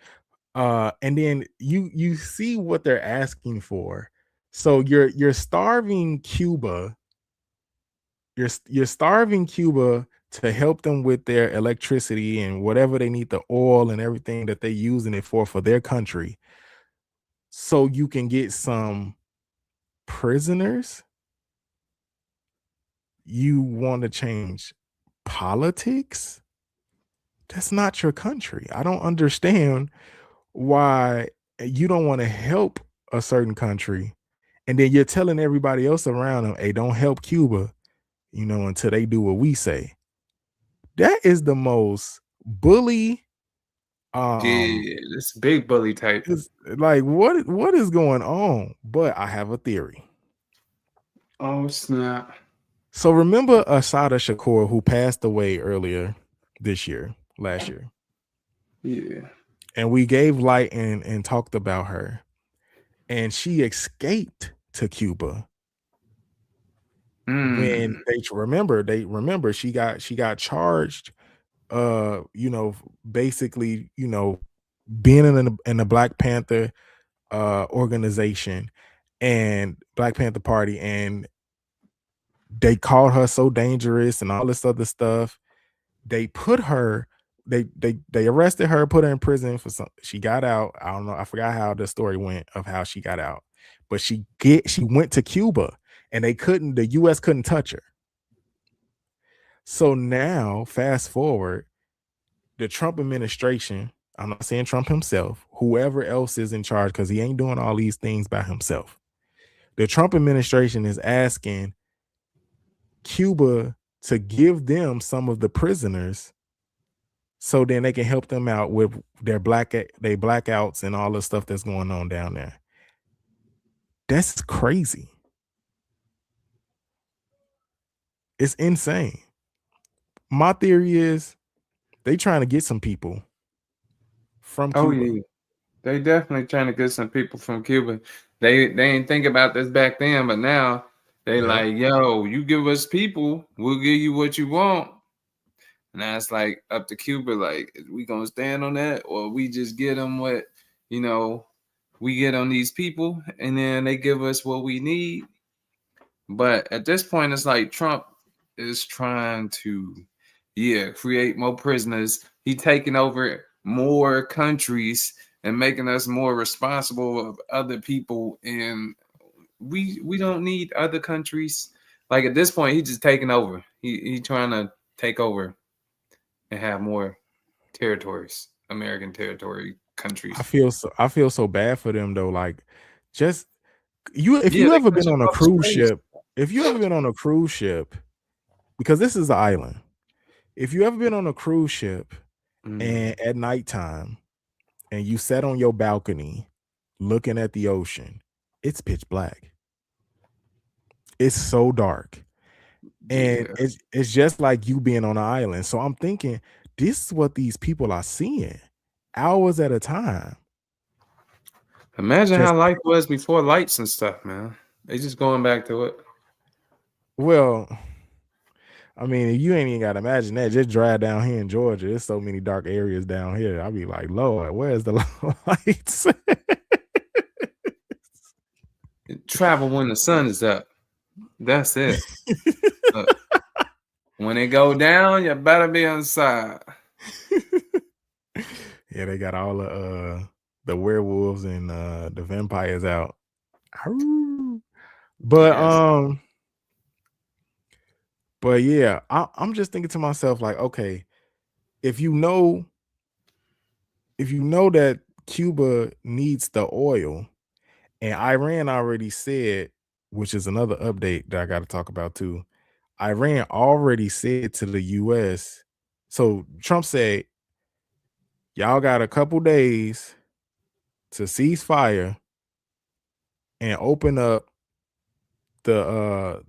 And then you see what they're asking for. So you're starving Cuba. You're starving Cuba to help them with their electricity and whatever they need, the oil and everything that they're using it for their country. So you can get some prisoners. You want to change politics? That's not your country. I don't understand why you don't want to help a certain country, and then you're telling everybody else around them, hey, don't help Cuba, until they do what we say. That is the most bully. This big bully type. It's like, what is going on? But I have a theory. Oh snap. So remember Asada Shakur, who passed away earlier last year, Yeah. and we gave light and talked about her, and she escaped to Cuba. When they remember she got charged, basically, being in the Black Panther organization and Black Panther Party, and they called her so dangerous and all this other stuff. They put her, they arrested her, put her in prison for some. She got out. I don't know. I forgot how the story went of how she got out, but she went to Cuba, and the U.S. couldn't touch her. So now, fast forward, the Trump administration, I'm not saying Trump himself, whoever else is in charge, because he ain't doing all these things by himself. The Trump administration is asking Cuba to give them some of the prisoners so then they can help them out with their blackouts and all the stuff that's going on down there. That's crazy. It's insane. My theory is they trying to get some people from Cuba. Oh yeah, they definitely trying to get some people from Cuba. They didn't think about this back then, but now they like, yo, you give us people, we'll give you what you want. And that's like up to Cuba, like, is we gonna stand on that, or we just get them what, we get on these people, and then they give us what we need. But at this point, it's like Trump is trying to, create more prisoners. He taking over more countries and making us more responsible of other people. And we don't need other countries. Like at this point, he's just taking over. He trying to take over and have more territories, American territory countries. I feel so bad for them though. Like, just if you ever been on a cruise ship, because this is an island. If you ever been on a cruise ship and at nighttime and you sat on your balcony looking at the ocean, it's pitch black. It's so dark. And it's just like you being on an island. So I'm thinking, this is what these people are seeing hours at a time. Imagine how life was before lights and stuff, man. They just going back to it. Well, I mean, you ain't even got to imagine that. Just drive down here in Georgia. There's so many dark areas down here. I'll be like, Lord, where's the lights? Travel when the sun is up. That's it. When it go down, you better be inside. Yeah, they got all the werewolves and the vampires out. But yeah, I'm just thinking to myself, like, okay, if you know that Cuba needs the oil, and Iran already said, which is another update that I got to talk about too. Iran already said to the US, so Trump said, y'all got a couple days to cease fire and open up the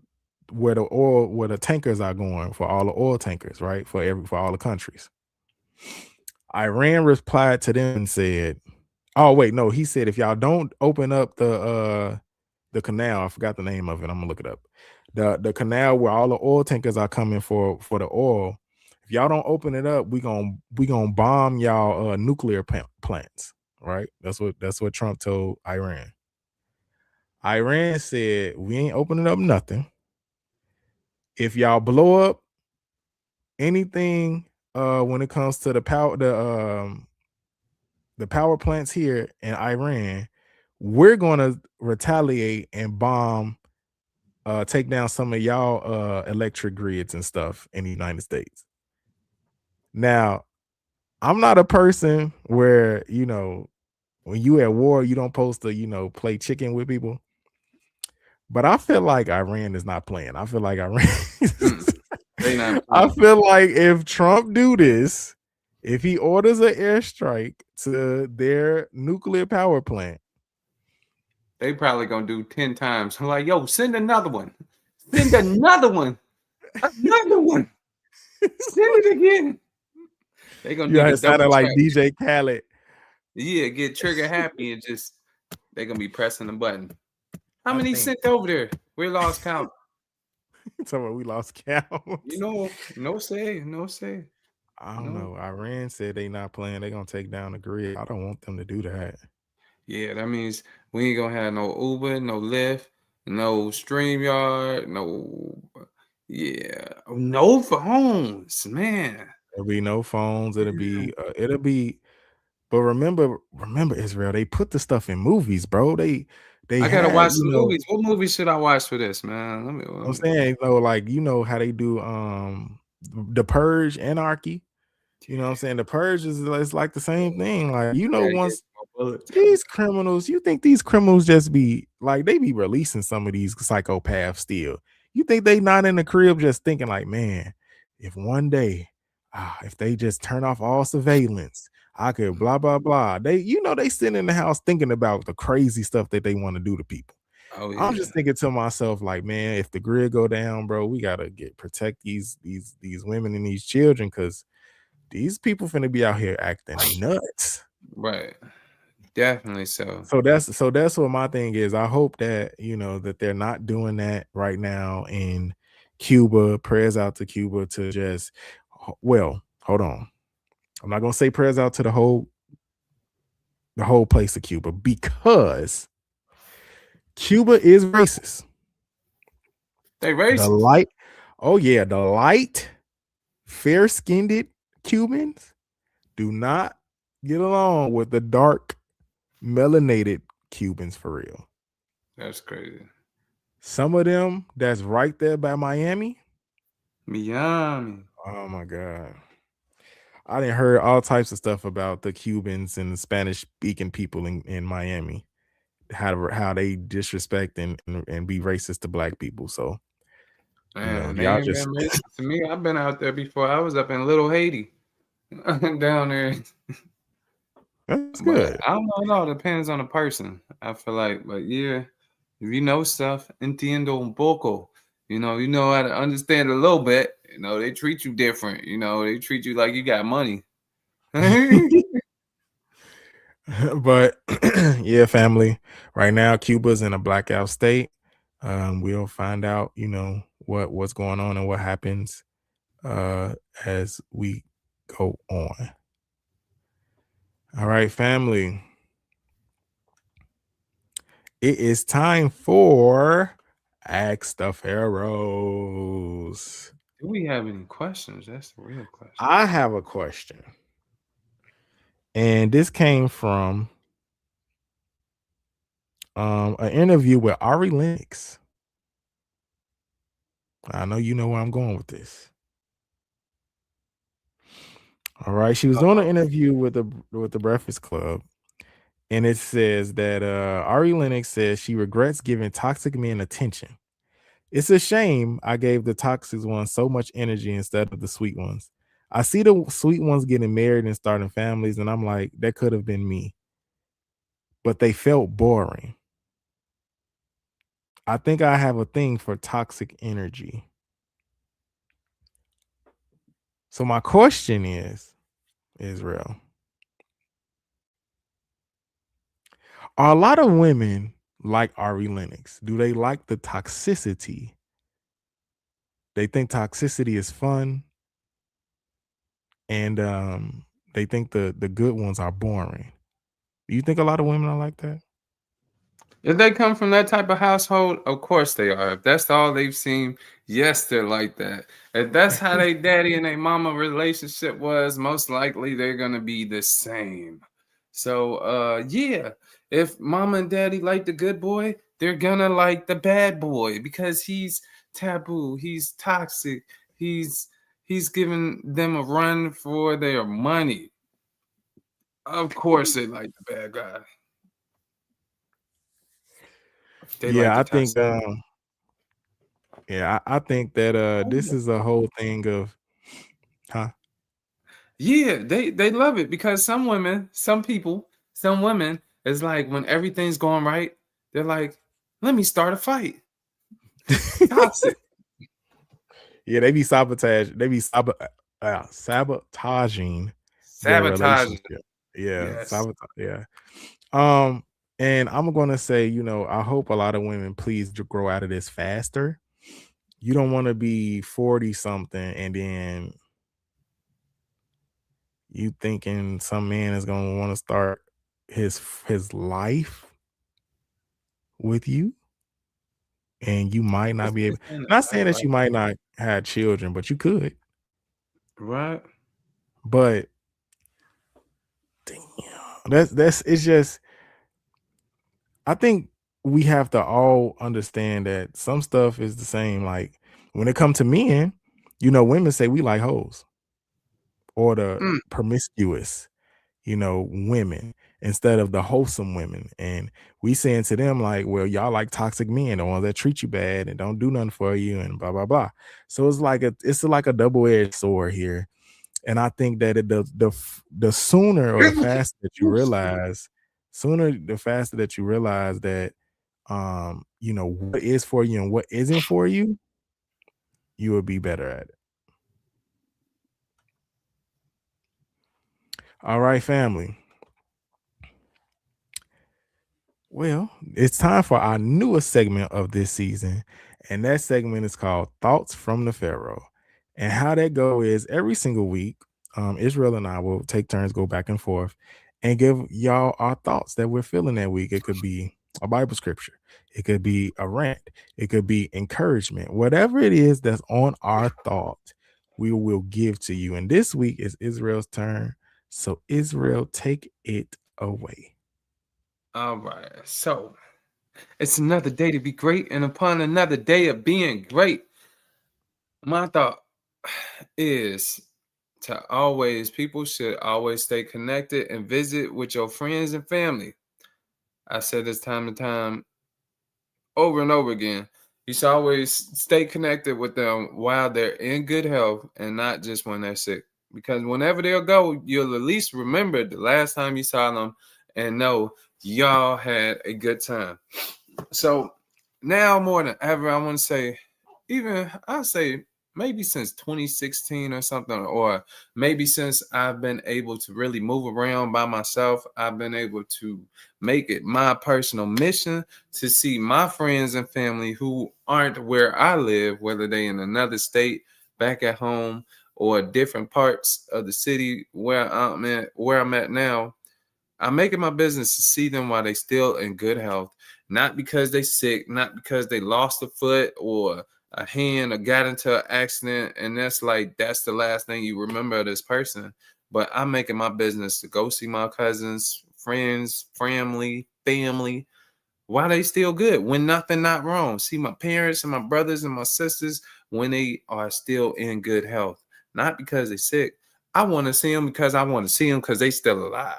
where the tankers are going, for all the oil tankers, right? For all the countries. Iran replied to them and said, oh wait, no, he said, if y'all don't open up the canal, I forgot the name of it, I'm gonna look it up. The canal where all the oil tankers are coming for the oil, if y'all don't open it up, we gonna bomb y'all nuclear plants, right? That's what Trump told Iran. Iran said, we ain't opening up nothing. If y'all blow up anything when it comes to the power plants here in Iran, we're gonna retaliate and bomb, take down some of y'all electric grids and stuff in the United States. Now, I'm not a person where, when you at war, you don't supposed to, play chicken with people. But I feel like Iran is not playing. I feel like Iran. I feel like if Trump do this, if he orders an airstrike to their nuclear power plant, they probably gonna do 10 times. I'm like, yo, send another one. Send another one. Another one. Send it again. They gonna You do the guys sounded double like track. DJ Khaled. Yeah, get trigger happy and just they gonna be pressing the button. How I many think- sent over there? We lost count. So we lost count. You know, no say. I don't No. know. Iran said they not playing. They gonna take down the grid. I don't want them to do that. Yeah, that means we ain't gonna have no Uber, no Lyft, no StreamYard, no phones, man. There'll be no phones. It'll be. But remember, Israel. They put the stuff in movies, bro. They I gotta had, watch the movies. What movies should I watch for this, man? I'm saying, like how they do The Purge, Anarchy. You know what I'm saying? The Purge is it's like the same thing. Like, once these criminals, you think these criminals just be like they be releasing some of these psychopaths still. You think they not in the crib just thinking like, man, if one day, if they just turn off all surveillance, I could blah blah blah. They they sit in the house thinking about the crazy stuff that they want to do to people. Oh, yeah. I'm just thinking to myself, like, man, if the grid go down, bro, we gotta protect these women and these children, because these people finna be out here acting nuts. Right. Definitely so. So that's what my thing is. I hope that that they're not doing that right now in Cuba. Prayers out to Cuba to just hold on. I'm not gonna say prayers out to the whole place of Cuba, because Cuba is racist. They racist. The light, fair-skinned Cubans do not get along with the dark, melanated Cubans, for real. That's crazy. Some of them that's right there by Miami. Oh my God. I didn't heard all types of stuff about the Cubans and the Spanish-speaking people in Miami. How they disrespect and be racist to black people. So, Man, y'all ain't just been racist to me. I've been out there before. I was up in Little Haiti, down there. That's But good. I don't know. It all depends on the person. I feel like, but yeah, if you know stuff, entiendo un poco. You know how to understand a little bit. They treat you different. They treat you like you got money. But yeah, family. Right now, Cuba's in a blackout state. We'll find out, what's going on and what happens as we go on. All right, family. It is time for Ask the Pharaohs. Do we have any questions? That's the real question. I have a question. And this came from an interview with Ari Lennox. I know you know where I'm going with this. All right. She was doing an interview with the Breakfast Club. And it says that Ari Lennox says she regrets giving toxic men attention. It's a shame I gave the toxic ones so much energy instead of the sweet ones. I see the sweet ones getting married and starting families, and I'm like, that could have been me. But they felt boring. I think I have a thing for toxic energy. So my question is, Israel, are a lot of women like Ari Lennox? Do they like the toxicity? They think toxicity is fun, and they think the good ones are boring. Do you think a lot of women are like that? If they come from that type of household, of course they are. If that's all they've seen, yes, they're like that. If that's how they daddy and their mama relationship was, most likely they're gonna be the same. So yeah, if mama and daddy like the good boy, they're gonna like the bad boy because he's taboo, he's toxic, he's giving them a run for their money. Of course they like the bad guy. I think I think that this is a whole thing of Yeah, they love it because some women is like when everything's going right, they're like, let me start a fight. Toxic. Yeah, they be sabotaging their Sabotaging. relationship. Yeah, Yes. yeah. And I'm gonna say, I hope a lot of women please grow out of this faster. You don't want to be 40 something and then you thinking some man is gonna want to start his life with you, and you might not be able. Not saying that you might not have children, but you could. Right. But damn, that's it's just. I think we have to all understand that some stuff is the same. Like when it comes to men, women say we like hoes or the Mm. promiscuous, women instead of the wholesome women. And we saying to them like, well, y'all like toxic men, the ones that treat you bad and don't do nothing for you and blah, blah, blah. So it's like a double-edged sword here. And I think that the sooner or the faster that you realize, that what is for you and what isn't for you, you will be better at it. All right, family. Well, it's time for our newest segment of this season, and that segment is called Thoughts from the Pharaoh. And how that go is every single week, Israel and I will take turns, go back and forth, and give y'all our thoughts that we're feeling that week. It could be a Bible scripture, it could be a rant, it could be encouragement, whatever it is that's on our thought, we will give to you. And this week is Israel's turn. So Israel, take it away. All right. So it's another day to be great, and upon another day of being great, my thought is people should always stay connected and visit with your friends and family. I said this time and time over and over again. You should always stay connected with them while they're in good health and not just when they're sick. Because whenever they'll go, you'll at least remember the last time you saw them and know y'all had a good time. So now more than ever, I want to say, I'll say maybe since 2016 or something, or maybe since I've been able to really move around by myself, I've been able to make it my personal mission to see my friends and family who aren't where I live, whether they in another state, back at home, or different parts of the city where I'm at now. I'm making my business to see them while they still in good health, not because they sick, not because they lost a foot or a hand or got into an accident, and that's the last thing you remember of this person. But I'm making my business to go see my cousins, friends, family while they still good, when nothing not wrong. See my parents and my brothers and my sisters when they are still in good health, not because they're sick. I want to see them because I want to see them because they still alive.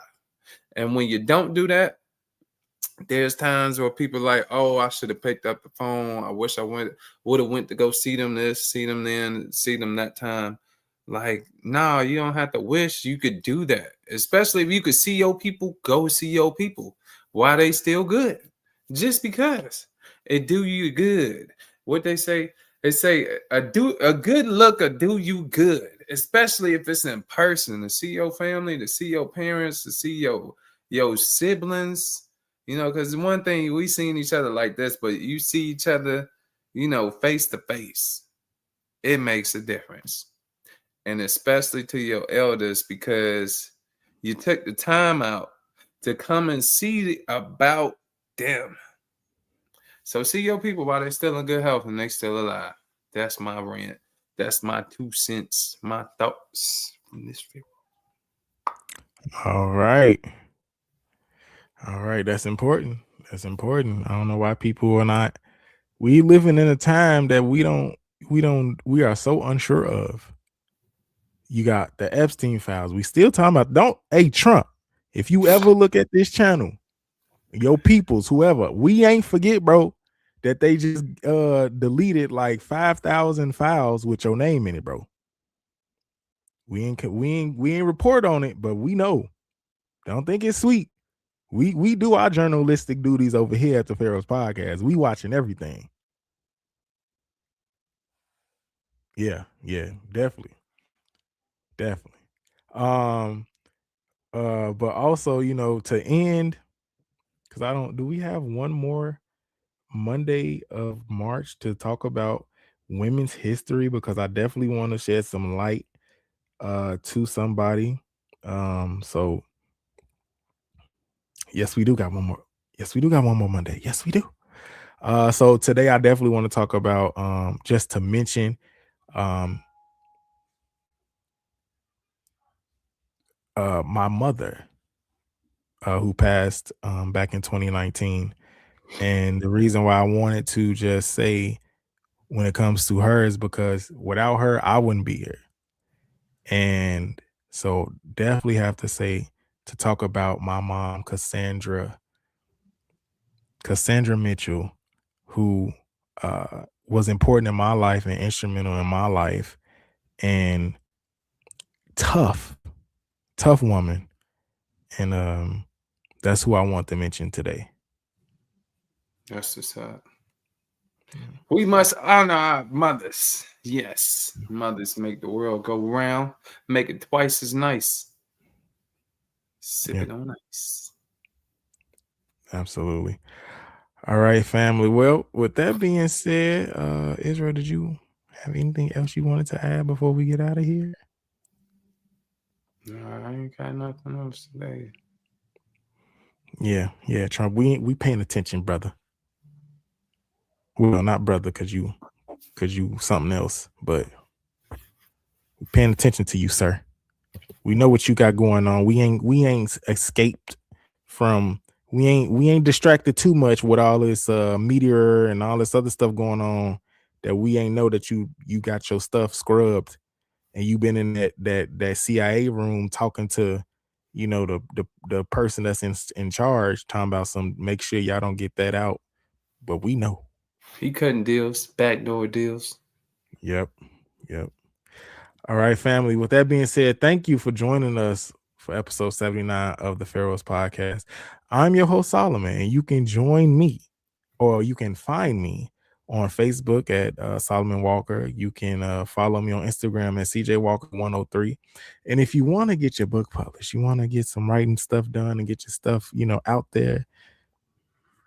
And when you don't do that, there's times where people like, oh, I should have picked up the phone. I wish I would have went to go see them this, see them then, see them that time. Like, no, you don't have to wish. You could do that. Especially if you could see your people, go see your people while they still good. Just because it do you good. What they say a good look will do you good, especially if it's in person, to see your family, to see your parents, to see your siblings. Because one thing, we seen each other like this, but you see each other, face to face. It makes a difference. And especially to your elders, because you took the time out to come and see about them. So see your people while they're still in good health and they still alive. That's my rant. That's my 2 cents, my thoughts from this video. All right. That's important. I don't know why people are not. We living in a time that we are so unsure of. You got the Epstein files. We still talking about, hey, Trump, if you ever look at this channel, your peoples, whoever, we ain't forget, bro, that they just deleted like 5,000 files with your name in it, bro. We ain't report on it, but we know. Don't think it's sweet. We do our journalistic duties over here at the Pharaohs Podcast. We watching everything. Yeah, definitely. But also, to end, because do we have one more Monday of March to talk about women's history? Because I definitely want to shed some light to somebody. So yes, we do got one more. Yes, we do got one more Monday. Yes, we do. So today I definitely want to talk about just to mention my mother who passed back in 2019. And the reason why I wanted to just say when it comes to her is because without her, I wouldn't be here. And so definitely have to talk about my mom, Cassandra Mitchell, who was important in my life and instrumental in my life, and tough woman. And that's who I want to mention today. That's just sad. We must honor our mothers. Yes, mothers make the world go round, make it twice as nice. Sip it on ice. Absolutely. All right, family. Well, with that being said, Israel, did you have anything else you wanted to add before we get out of here? No, I ain't got nothing else today. Yeah, Trump. We paying attention, brother. Well, not brother, cause you something else, but we paying attention to you, sir. We know what you got going on. We ain't escaped from. We ain't distracted too much with all this meteor and all this other stuff going on that we ain't know that you got your stuff scrubbed and you been in that CIA room talking to, the person that's in charge, talking about make sure y'all don't get that out. But we know. He cutting deals, backdoor deals. Yep. All right, family. With that being said, thank you for joining us for episode 79 of the Pharaohs Podcast. I'm your host, Solomon, and you can join me, or you can find me on Facebook at Solomon Walker. You can follow me on Instagram at CJWalker103. And if you want to get your book published, you want to get some writing stuff done and get your stuff, out there,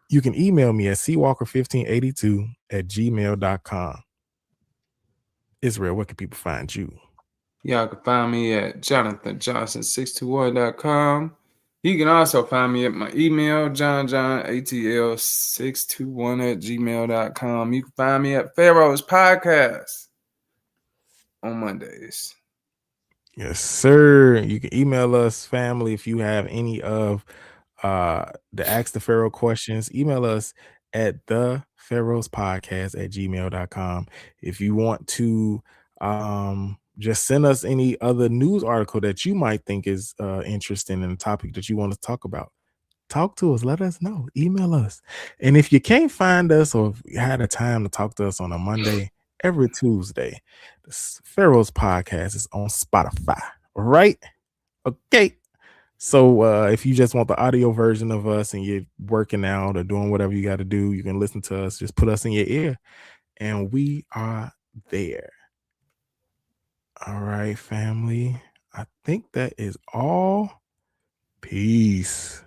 you can email me at cwalker1582@gmail.com. Israel, where can people find you? Y'all can find me at jonathanjohnson621.com. You can also find me at my email, johnjohnatl621@gmail.com. You can find me at Pharaohs Podcast on Mondays. Yes, sir. You can email us, family, if you have any of the Ask the Pharaoh questions. Email us at the Pharaohs Podcast at gmail.com. If you want to just send us any other news article that you might think is interesting in a topic that you want to talk about, talk to us. Let us know. Email us. And if you can't find us, or if you had a time to talk to us on a Monday, every Tuesday, the Pharaohs Podcast is on Spotify, right? Okay. So if you just want the audio version of us and you're working out or doing whatever you got to do, you can listen to us. Just put us in your ear and we are there. All right, family. I think that is all. Peace.